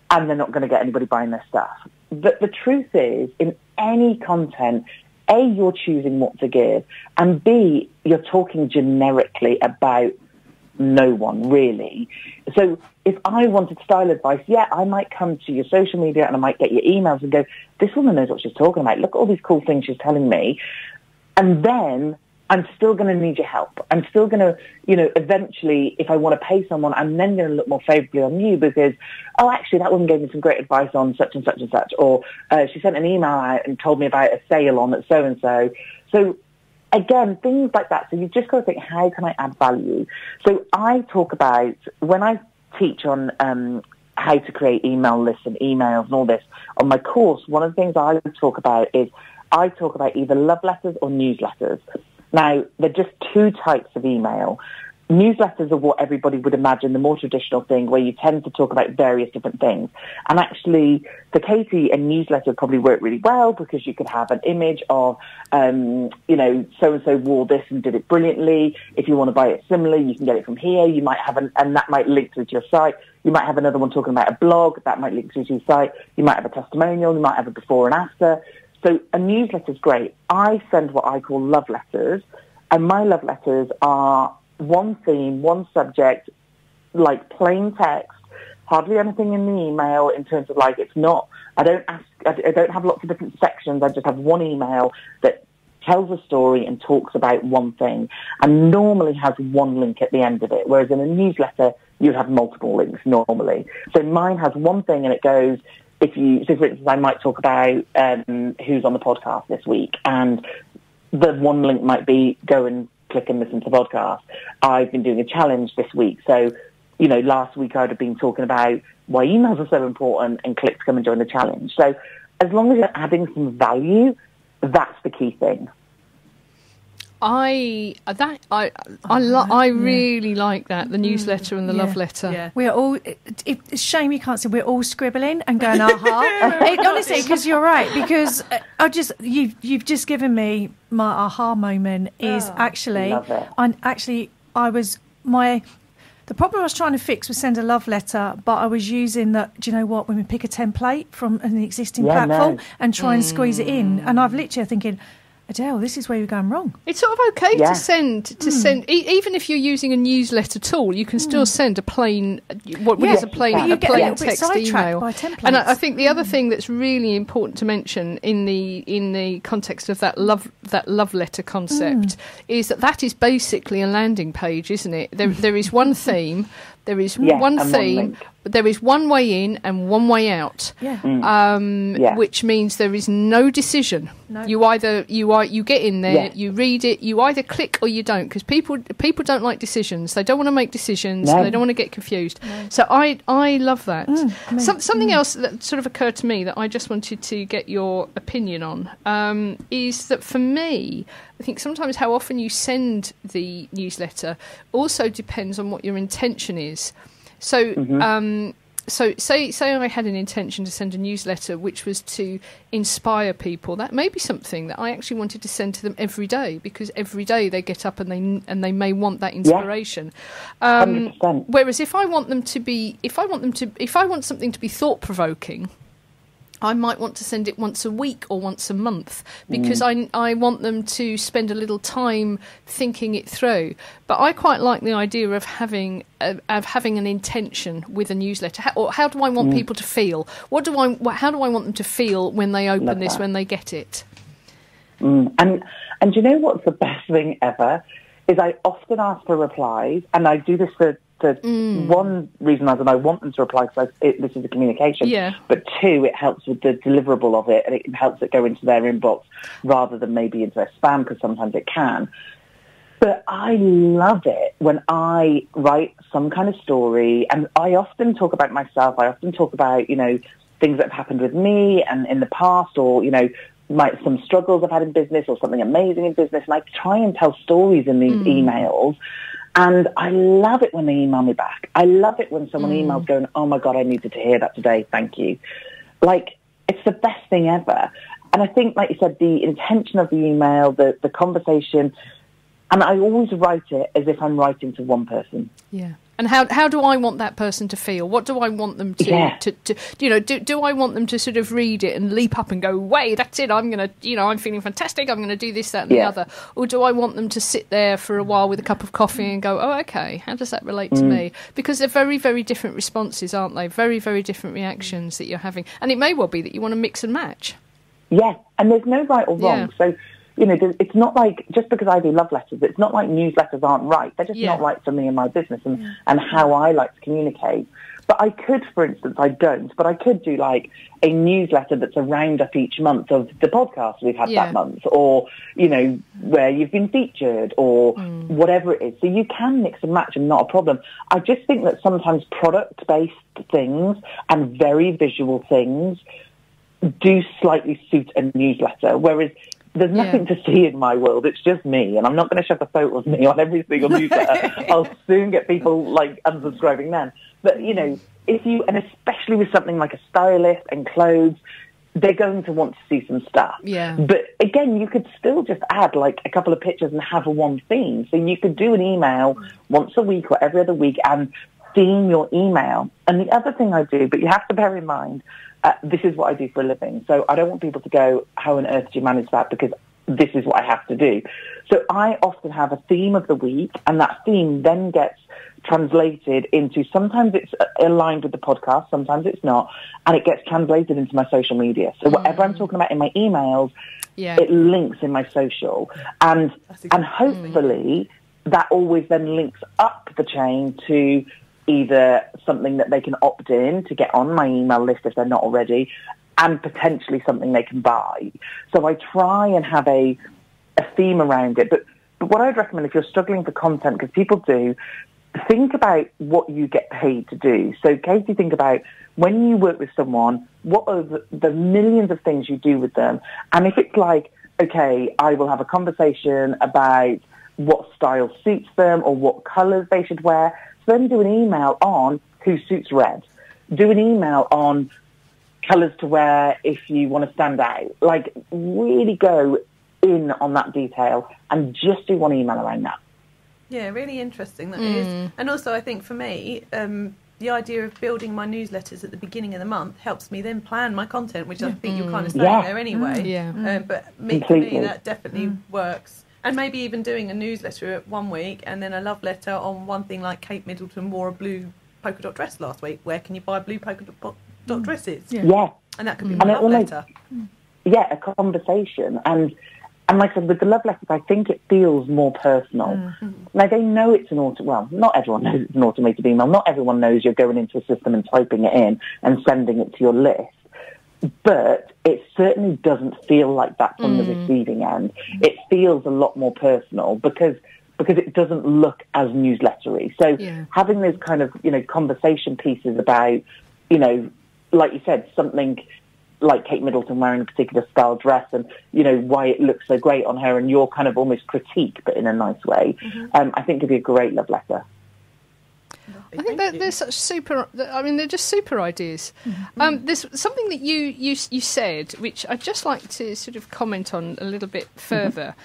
and they're not going to get anybody buying their stuff. But the truth is, in any content, A, you're choosing what to give, and B, you're talking generically about no one, really. So if I wanted style advice, yeah, I might come to your social media and I might get your emails and go, this woman knows what she's talking about. Look at all these cool things she's telling me. And then I'm still going to need your help. I'm still going to, eventually, if I want to pay someone, I'm then going to look more favourably on you because, oh, actually, that woman gave me some great advice on such and such and such. Or she sent an email out and told me about a sale on at so-and-so. So, again, things like that. So you've just got to think, how can I add value? So I talk about, when I teach on how to create email lists and emails and all this on my course, one of the things I would talk about is I talk about either love letters or newsletters. Now, they're just two types of email. Newsletters are what everybody would imagine, the more traditional thing, where you tend to talk about various different things. And actually, for Katie, a newsletter probably work really well because you could have an image of, so-and-so wore this and did it brilliantly. If you want to buy it similar, you can get it from here. You might have and that might link through to your site. You might have another one talking about a blog. That might link through to your site. You might have a testimonial. You might have a before and after. So a newsletter is great. I send what I call love letters, and my love letters are one theme, one subject, like plain text, hardly anything in the email in terms of like, it's not, I don't have lots of different sections. I just have one email that tells a story and talks about one thing and normally has one link at the end of it. Whereas in a newsletter, you have multiple links normally. So mine has one thing and it goes, so for instance, I might talk about who's on the podcast this week, and the one link might be go and click and listen to the podcast. I've been doing a challenge this week. So, last week I'd have been talking about why emails are so important and click to come and join the challenge. So as long as you're adding some value, that's the key thing. I really like that, the newsletter and the love letter. Yeah. We're all, it's a shame you can't see, we're all scribbling and going, aha. Honestly, because you're right, because you've just given me my aha moment is the problem I was trying to fix was send a love letter, but I was using do you know what, when we pick a template from an existing platform and try and squeeze it in. And I've literally thinking, Adele, this is where you're going wrong. It's sort of okay to send, even if you're using a newsletter tool, you can still send a plain, what is a plain text email. By templates. And I think the other thing that's really important to mention in the context of that love letter concept is that is basically a landing page, isn't it? There is one theme. There is one theme, but there is one way in and one way out. Which means there is no decision. No. You get in there, you read it, you either click or you don't, because people don't like decisions. They don't want to make decisions. They don't want to get confused. No. So I love that. Something else that sort of occurred to me that I just wanted to get your opinion on is that for me, I think sometimes how often you send the newsletter also depends on what your intention is. So, so say I had an intention to send a newsletter which was to inspire people. That may be something that I actually wanted to send to them every day, because every day they get up and they may want that inspiration. Whereas if I want something to be thought provoking, I might want to send it once a week or once a month, because I want them to spend a little time thinking it through. But I quite like the idea of having an intention with a newsletter. How do I want people to feel? How do I want them to feel when they open this, when they get it? And you know what's the best thing ever is I often ask for replies, and I do this for one reason is that I want them to reply because this is a communication. But two, it helps with the deliverable of it, and it helps it go into their inbox rather than maybe into their spam, because sometimes it can. But I love it when I write some kind of story, and I often talk about myself. I often talk about, things that have happened with me and in the past, or, some struggles I've had in business or something amazing in business. And I try and tell stories in these emails. And I love it when they email me back. I love it when someone emails going, oh, my God, I needed to hear that today. Thank you. It's the best thing ever. And I think, like you said, the intention of the email, the conversation, and I always write it as if I'm writing to one person. Yeah. And how do I want that person to feel? What do I want them to do I want them to sort of read it and leap up and go, "Way, that's it, I'm going to, I'm feeling fantastic, I'm going to do this, that and the other." Or do I want them to sit there for a while with a cup of coffee and go, "Oh, okay, how does that relate to me?" Because they're very, very different responses, aren't they? Very, very different reactions that you're having. And it may well be that you want to mix and match. Yeah, and there's no right or wrong. So, it's not like, just because I do love letters, it's not like newsletters aren't right. They're just not right for me and my business and how I like to communicate. But I could, for instance, I don't, but I could do like a newsletter that's a roundup each month of the podcast we've had that month, or, where you've been featured, or whatever it is. So you can mix and match and not a problem. I just think that sometimes product-based things and very visual things do slightly suit a newsletter, whereas there's nothing to see in my world. It's just me, and I'm not going to shove a photo of me on every single newsletter. I'll soon get people like unsubscribing then. But, you know, and especially with something like a stylist and clothes, they're going to want to see some stuff. Yeah. But again, you could still just add like a couple of pictures and have a one theme. So you could do an email once a week or every other week and theme your email. And the other thing I do, but you have to bear in mind, this is what I do for a living. So I don't want people to go, how on earth do you manage that? Because this is what I have to do. So I often have a theme of the week, and that theme then gets translated into, sometimes it's aligned with the podcast, sometimes it's not, and it gets translated into my social media. So whatever I'm talking about in my emails, it links in my social. And hopefully that always then links up the chain to either something that they can opt in to get on my email list if they're not already, and potentially something they can buy. So I try and have a theme around it. But what I'd recommend, if you're struggling for content, because people do, think about what you get paid to do. So Katie, think about when you work with someone, what are the millions of things you do with them? And if it's like, okay, I will have a conversation about what style suits them or what colours they should wear, so then do an email on who suits red. Do an email on colours to wear if you want to stand out. Like, really go in on that detail and just do one email around that. Yeah, really interesting that is. And also, I think for me, the idea of building my newsletters at the beginning of the month helps me then plan my content, which I think you're kind of saying there anyway. But for me, that definitely works. And maybe even doing a newsletter one week and then a love letter on one thing, like Kate Middleton wore a blue polka dot dress last week. Where can you buy blue polka dot dresses? Yeah. And that could be my love letter. Yeah, a conversation. And like I said, with the love letters, I think it feels more personal. Now, they know it's not everyone knows it's an automated email. Not everyone knows you're going into a system and typing it in and sending it to your list. But it certainly doesn't feel like that from the receiving end. It feels a lot more personal because it doesn't look as newslettery. So having those kind of, conversation pieces about, like you said, something like Kate Middleton wearing a particular style dress and, why it looks so great on her and your kind of almost critique, but in a nice way, I think could be a great love letter. I think that they're such super. I mean, they're just super ideas. There's something that you said, which I'd just like to sort of comment on a little bit further,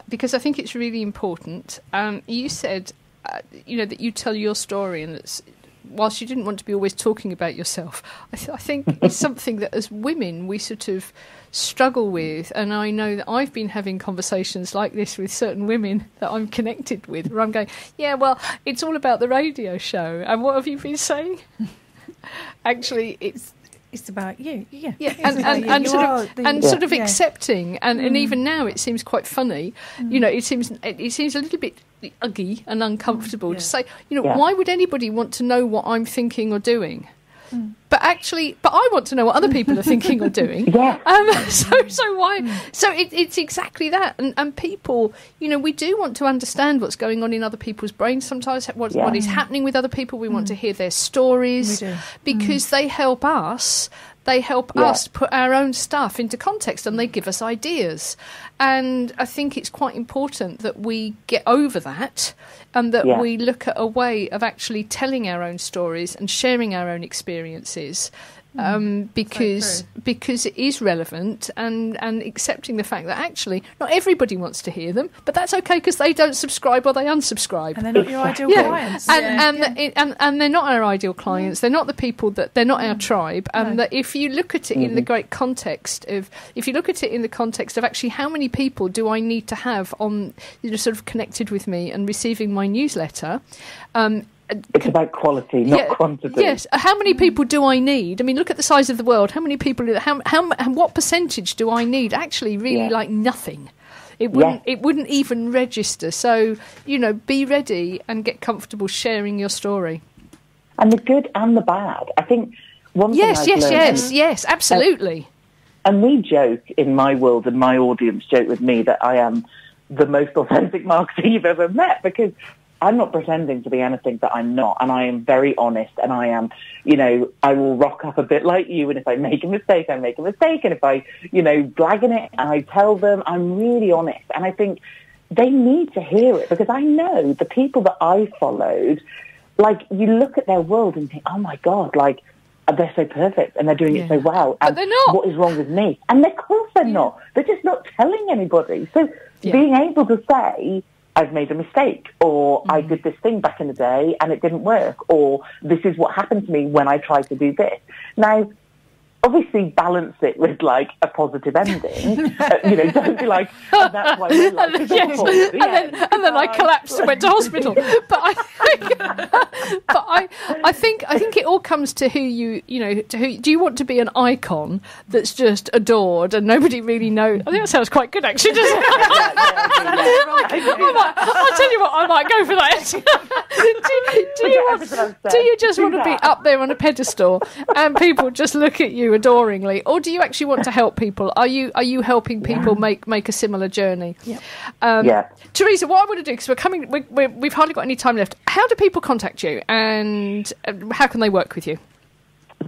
because I think it's really important. You said, that you tell your story, and it's, whilst you didn't want to be always talking about yourself, I think it's something that as women we sort of struggle with. And I know that I've been having conversations like this with certain women that I'm connected with, where I'm going, yeah, well, it's all about the radio show. And what have you been saying? Actually, it's about you, and sort of accepting, and even now it seems quite funny. It seems a little bit ugly and uncomfortable to say, why would anybody want to know what I'm thinking or doing? But I want to know what other people are thinking or doing. So why? So it's exactly that. And people, we do want to understand what's going on in other people's brains sometimes, what is happening with other people. We want to hear their stories because they help us. They help us put our own stuff into context, and they give us ideas. And I think it's quite important that we get over that, and that we look at a way of actually telling our own stories and sharing our own experiences, because it is relevant, and accepting the fact that actually not everybody wants to hear them, but that's okay because they don't subscribe or they unsubscribe, and they're not your ideal clients, and they're not our ideal clients. They're not the people they're not our tribe. And that if you look at it in the great context of, actually how many people do I need to have on, sort of connected with me and receiving my newsletter. It's about quality, not quantity. Yes. How many people do I need? I mean, look at the size of the world. How many people? What percentage do I need? Actually, really, like nothing. It wouldn't even register. So be ready and get comfortable sharing your story. And the good and the bad. I think one thing I've learned, yes, absolutely. And we joke in my world, and my audience joke with me that I am the most authentic marketer you've ever met, because I'm not pretending to be anything that I'm not, and I am very honest, and I am, I will rock up a bit like you, and if I make a mistake, I make a mistake, and if I, blagging it, and I tell them, I'm really honest, and I think they need to hear it, because I know the people that I followed, like, you look at their world and think, oh my God, like, they're so perfect and they're doing it so well. And but they're not. What is wrong with me? And of course they're not. They're just not telling anybody. So being able to say, I've made a mistake, or I did this thing back in the day and it didn't work, or this is what happened to me when I tried to do this. Now, obviously balance it with like a positive ending. Don't be like, oh, that's why your life is awful. And then I collapsed and went to hospital. But I think it all comes to who do you want to be an icon that's just adored and nobody really knows? I think that sounds quite good, actually, doesn't it? I'll tell you what, I might go for that. Do you just want to be up there on a pedestal and people just look at you adoringly, or do you actually want to help people? Are you helping people make a similar journey? Teresa, what I want to do, because we've hardly got any time left, how do people contact you and how can they work with you?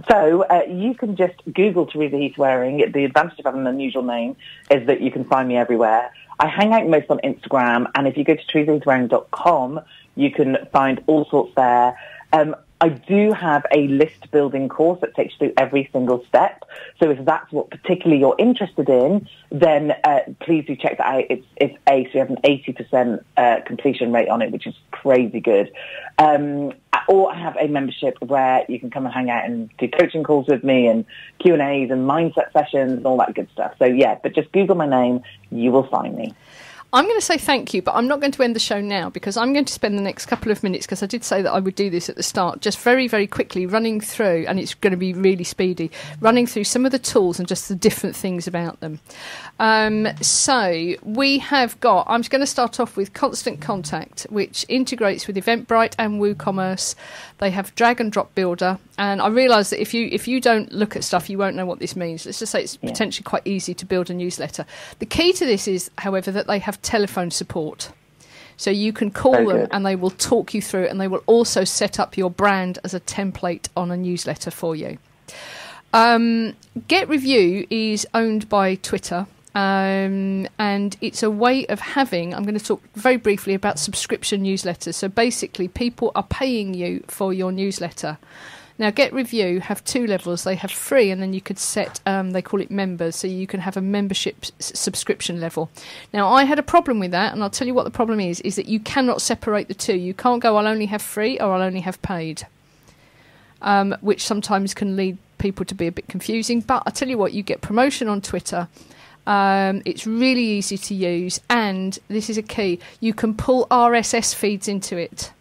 So you can just Google Teresa Heath-Wareing. The advantage of having an unusual name is that you can find me everywhere. I hang out most on Instagram, and if you go to teresaheathwareing.com, you can find all sorts there. I do have a list building course that takes you through every single step. So if that's what particularly you're interested in, then please do check that out. It's A, so you have an 80% completion rate on it, which is crazy good. Or I have a membership where you can come and hang out and do coaching calls with me and Q&As and mindset sessions and all that good stuff. So but just Google my name, you will find me. I'm going to say thank you, but I'm not going to end the show now because I'm going to spend the next couple of minutes, because I did say that I would do this at the start, just very, very quickly running through, and it's going to be really speedy, running through some of the tools and just the different things about them. So we have got, I'm going to start off with Constant Contact, which integrates with Eventbrite and WooCommerce. They have Drag and Drop Builder, and I realise that if you don't look at stuff, you won't know what this means. Let's just say it's potentially quite easy to build a newsletter. The key to this is, however, that they have telephone support. So you can call them and they will talk you through it, and they will also set up your brand as a template on a newsletter for you. Get Review is owned by Twitter. And it's a way of having, I'm going to talk very briefly about subscription newsletters. So basically people are paying you for your newsletter. Now, Get Review have two levels. They have free, and then you could set, they call it members, so you can have a membership subscription level. Now, I had a problem with that, and I'll tell you what the problem is that you cannot separate the two. You can't go, I'll only have free or I'll only have paid, which sometimes can lead people to be a bit confusing. But I'll tell you what, you get promotion on Twitter. It's really easy to use, and this is a key, you can pull RSS feeds into it,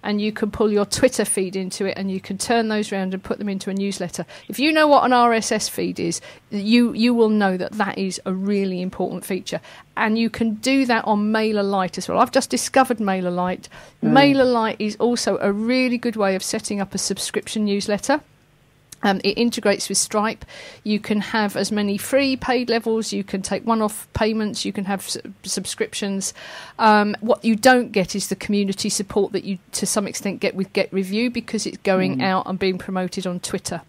and you can pull your Twitter feed into it, and you can turn those around and put them into a newsletter. If you know what an RSS feed is, you will know that is a really important feature, and you can do that on MailerLite as well. I've just discovered MailerLite. MailerLite is also a really good way of setting up a subscription newsletter. It integrates with Stripe. You can have as many free, paid levels. You can take one-off payments. You can have subscriptions. What you don't get is the community support that you, to some extent, get with Get Review, because it's going out and being promoted on Twitter.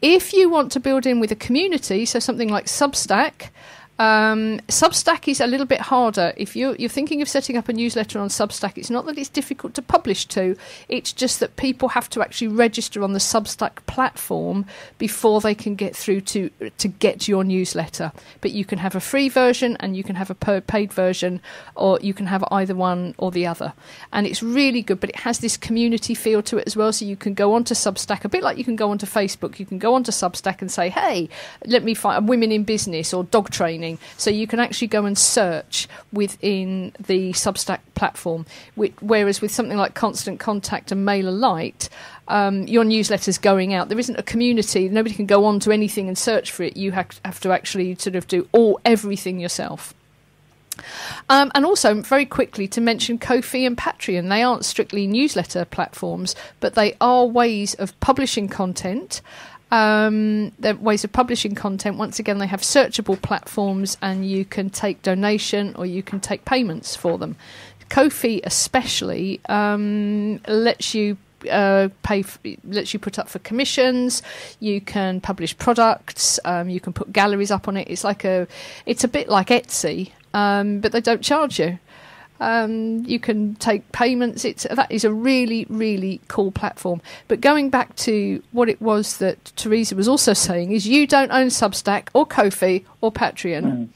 If you want to build in with a community, so something like Substack, Substack is a little bit harder. If you're thinking of setting up a newsletter on Substack, it's not that it's difficult to publish to, it's just that people have to actually register on the Substack platform before they can get through to get your newsletter. But you can have a free version and you can have a paid version, or you can have either one or the other. And it's really good, but it has this community feel to it as well. So you can go onto Substack, a bit like you can go onto Facebook, you can go onto Substack and say, hey, let me find women in business or dog training. So you can actually go and search within the Substack platform, whereas with something like Constant Contact and MailerLite, your newsletter's going out. There isn't a community. Nobody can go on to anything and search for it. You have to actually sort of do everything yourself. And also, very quickly, to mention Ko-fi and Patreon. They aren't strictly newsletter platforms, but they are ways of publishing content. They're ways of publishing content. Once again, they have searchable platforms, and you can take donation or you can take payments for them. Ko-fi especially lets you lets you put up for commissions. You can publish products. You can put galleries up on it. It's a bit like Etsy, but they don't charge you. You can take payments. That is a really, really cool platform. But going back to what it was that Teresa was also saying is you don't own Substack or Ko-fi or Patreon.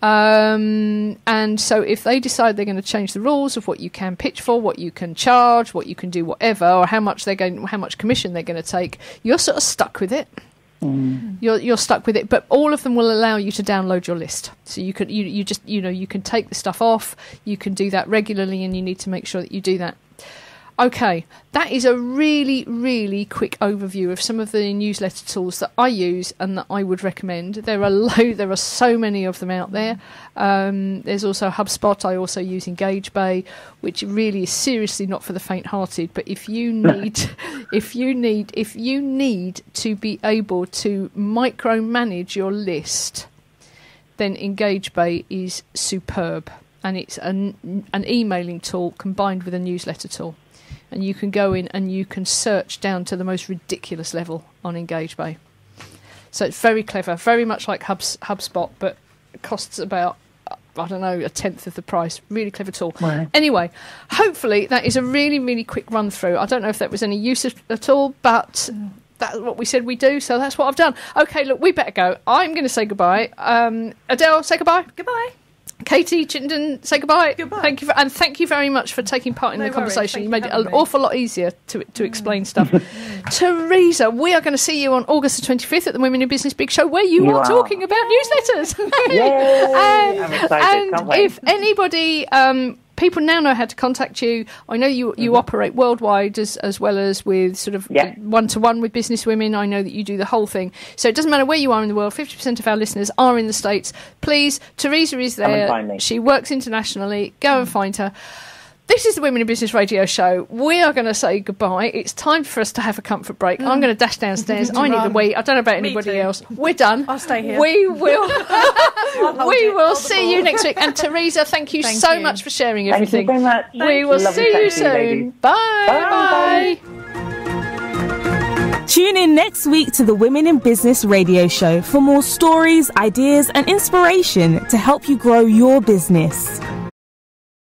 And so if they decide they're going to change the rules of what you can pitch for, what you can charge, what you can do, whatever, or how much commission they're going to take, you're sort of stuck with it. You're stuck with it, but all of them will allow you to download your list. So you can you can take the stuff off. You can do that regularly, and you need to make sure that you do that. Okay, that is a really, really quick overview of some of the newsletter tools that I use and that I would recommend. There are so many of them out there. There's also HubSpot. I also use EngageBay, which really is seriously not for the faint-hearted. But if you need to be able to micromanage your list, then EngageBay is superb, and it's an emailing tool combined with a newsletter tool. And you can go in and you can search down to the most ridiculous level on EngageBay. So it's very clever, very much like HubSpot, but it costs about, I don't know, a tenth of the price. Really clever tool. Right. Anyway, hopefully that is a really, really quick run through. I don't know if that was any use at all, but that's what we said we do, so that's what I've done. Okay, look, we better go. I'm going to say goodbye. Adele, say goodbye. Goodbye. Katie Chittenden, say goodbye. Goodbye. Thank you very much for taking part in the conversation. You made it an me. awful lot easier to explain stuff. Teresa, we are going to see you on August the 25th at the Women in Business Big Show, where you are talking about newsletters. Yay! I'm excited. Can't wait. If anybody... people now know how to contact you. I know you operate worldwide as well as with sort of one-to-one with business women. I know that you do the whole thing. So it doesn't matter where you are in the world. 50% of our listeners are in the States. Please, Teresa is there. Come and find me. She works internationally. Go and find her. This is the Women in Business Radio Show. We are going to say goodbye. It's time for us to have a comfort break. I'm going to dash downstairs. I need a wee. I don't know about anybody else. We're done. I'll stay here. We will. We will see you next week. And Teresa, thank you so much for sharing everything. Thank you so much. We will see you soon. Bye. Tune in next week to the Women in Business Radio Show for more stories, ideas, and inspiration to help you grow your business.